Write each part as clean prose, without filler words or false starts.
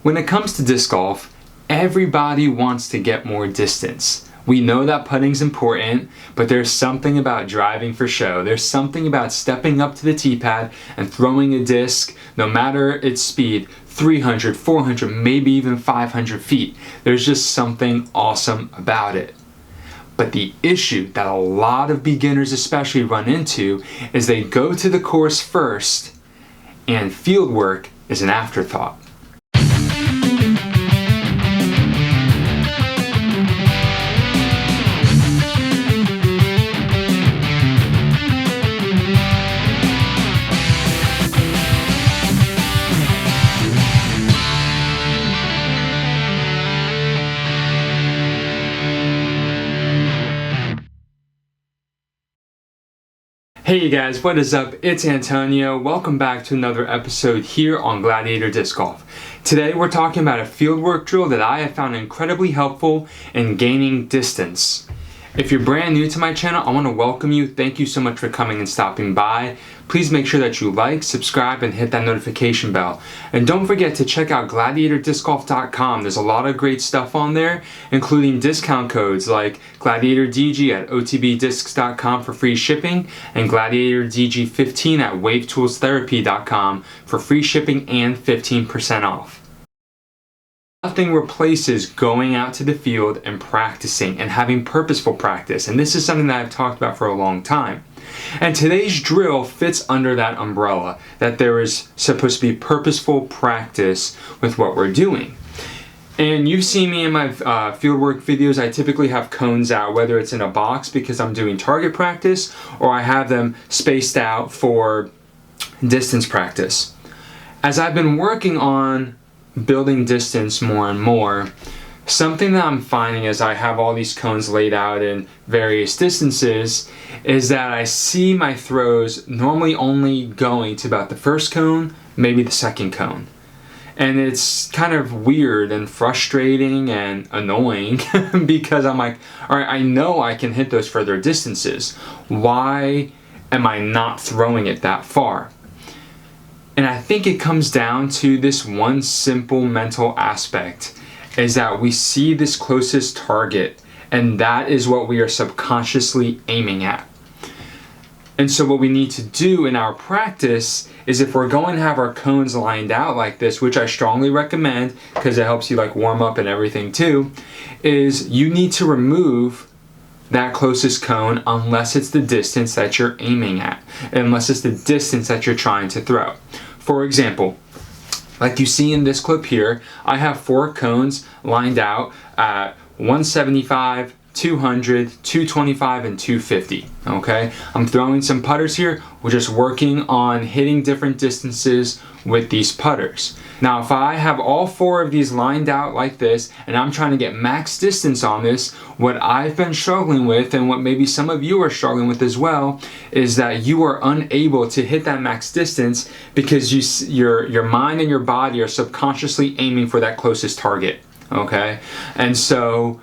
When it comes to disc golf, everybody wants to get more distance. We know that putting's important, but there's something about driving for show. There's something about stepping up to the tee pad and throwing a disc, no matter its speed, 300, 400, maybe even 500 feet. There's just something awesome about it. But the issue that a lot of beginners especially run into is they go to the course first and field work is an afterthought. Hey you guys, what is up? It's Antonio. Welcome back to another episode here on Gladiator Disc Golf. Today we're talking about a fieldwork drill that I have found incredibly helpful in gaining distance. If you're brand new to my channel, I want to welcome you. Thank you so much for coming and stopping by. Please make sure that you like, subscribe, and hit that notification bell. And don't forget to check out gladiatordiscgolf.com. There's a lot of great stuff on there, including discount codes like GladiatorDG at otbdiscs.com for free shipping and GladiatorDG15 at wavetoolstherapy.com for free shipping and 15% off. Nothing replaces going out to the field and practicing and having purposeful practice. And this is something that I've talked about for a long time. And today's drill fits under that umbrella, that there is supposed to be purposeful practice with what we're doing. And you've seen me in my fieldwork videos, I typically have cones out, whether it's in a box because I'm doing target practice, or I have them spaced out for distance practice. As I've been working on building distance more and more, something that I'm finding as I have all these cones laid out in various distances is that I see my throws normally only going to about the first cone, maybe the second cone. And it's kind of weird and frustrating and annoying because I'm like, all right, I know I can hit those further distances. Why am I not throwing it that far? And I think it comes down to this one simple mental aspect, is that we see this closest target and that is what we are subconsciously aiming at. And so what we need to do in our practice is, if we're going to have our cones lined out like this, which I strongly recommend because it helps you like warm up and everything too, is you need to remove that closest cone unless it's the distance that you're aiming at, unless it's the distance that you're trying to throw. For example, like you see in this clip here, I have 4 cones lined out at 175, 200, 225, and 250, okay? I'm throwing some putters here. We're just working on hitting different distances with these putters. Now, if I have all 4 of these lined out like this, and I'm trying to get max distance on this, what I've been struggling with, and what maybe some of you are struggling with as well, is that you are unable to hit that max distance because your mind and your body are subconsciously aiming for that closest target, okay? And so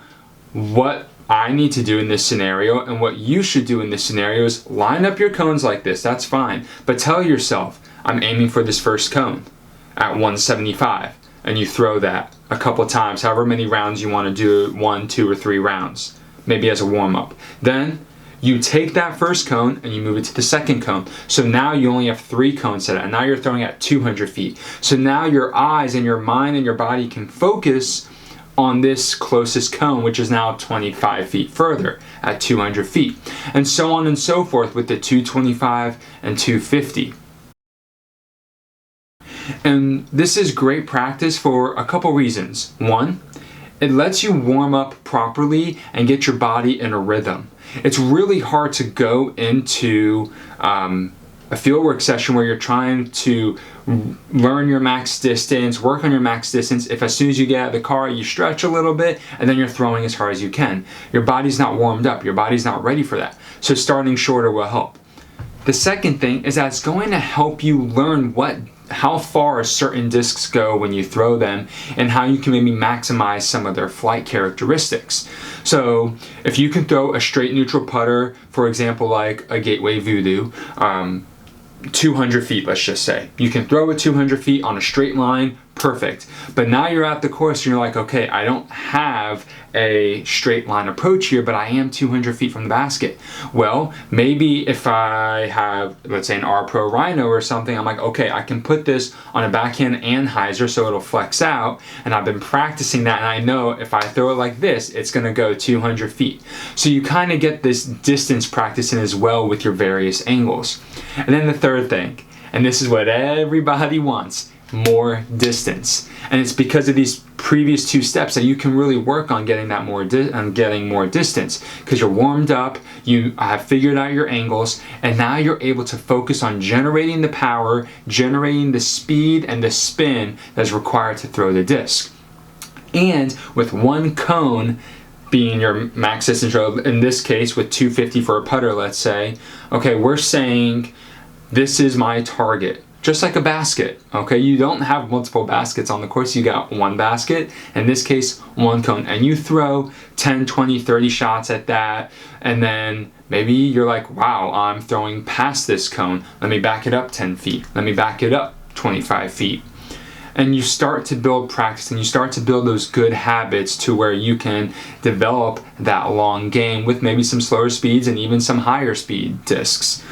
what I need to do in this scenario, and what you should do in this scenario, is line up your cones like this. That's fine, but tell yourself, I'm aiming for this first cone at 175, and you throw that a couple times, however many rounds you want to do, 1, 2, or 3 rounds, maybe as a warm-up. Then you take that first cone and you move it to the second cone. So now you only have 3 cones set, and now you're throwing at 200 feet. So now your eyes and your mind and your body can focus on this closest cone, which is now 25 feet further at 200 feet, and so on and so forth with the 225 and 250. And this is great practice for a couple reasons. One, it lets you warm up properly and get your body in a rhythm. It's really hard to go into a fieldwork session where you're trying to learn your max distance, work on your max distance, if as soon as you get out of the car you stretch a little bit and then you're throwing as hard as you can. Your body's not warmed up, your body's not ready for that. So starting shorter will help. The second thing is that it's going to help you learn how far certain discs go when you throw them, and how you can maybe maximize some of their flight characteristics. So if you can throw a straight neutral putter, for example like a Gateway Voodoo, 200 feet, let's just say. You can throw it 200 feet on a straight line perfect. But now you're at the course and you're like, okay, I don't have a straight line approach here, but I am 200 feet from the basket. Well, maybe if I have, let's say, an R Pro Rhino or something, I'm like, okay, I can put this on a backhand anhyzer so it'll flex out, and I've been practicing that, and I know if I throw it like this, it's gonna go 200 feet. So you kind of get this distance practicing as well with your various angles. And then the third thing, and this is what everybody wants, more distance. And it's because of these previous two steps that you can really work on getting that more distance, because you're warmed up, you have figured out your angles, and now you're able to focus on generating the power, generating the speed and the spin that's required to throw the disc. And with one cone being your max distance drill, in this case with 250 for a putter, let's say, okay, we're saying this is my target. Just like a basket, okay? You don't have multiple baskets on the course, you got one basket, in this case, one cone, and you throw 10, 20, 30 shots at that, and then maybe you're like, wow, I'm throwing past this cone. Let me back it up 10 feet. Let me back it up 25 feet. And you start to build practice, and you start to build those good habits to where you can develop that long game with maybe some slower speeds and even some higher speed discs.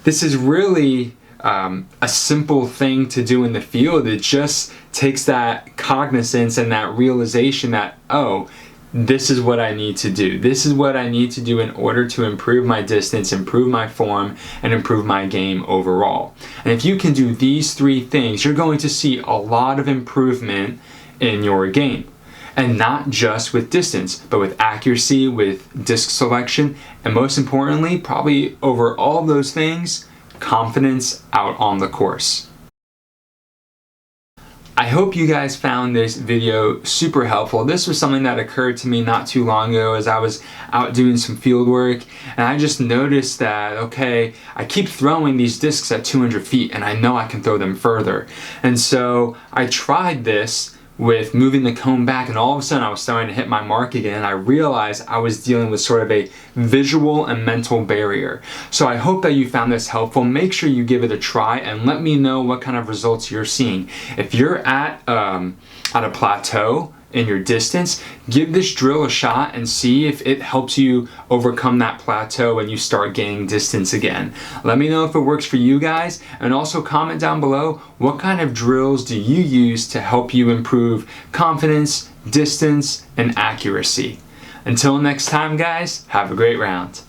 This is really a simple thing to do in the field. It just takes that cognizance and that realization that, oh, this is what I need to do. This is what I need to do in order to improve my distance, improve my form, and improve my game overall. And if you can do these three things, you're going to see a lot of improvement in your game. And not just with distance, but with accuracy, with disc selection, and most importantly, probably over all those things, confidence out on the course. I hope you guys found this video super helpful. This was something that occurred to me not too long ago as I was out doing some field work, and I just noticed that, okay, I keep throwing these discs at 200 feet and I know I can throw them further. And so I tried this with moving the cone back, and all of a sudden I was starting to hit my mark again, and I realized I was dealing with sort of a visual and mental barrier. So I hope that you found this helpful. Make sure you give it a try and let me know what kind of results you're seeing. If you're at a plateau in your distance, give this drill a shot and see if it helps you overcome that plateau and you start gaining distance again. Let me know if it works for you guys, and also comment down below what kind of drills do you use to help you improve confidence, distance, and accuracy. Until next time, guys, have a great round.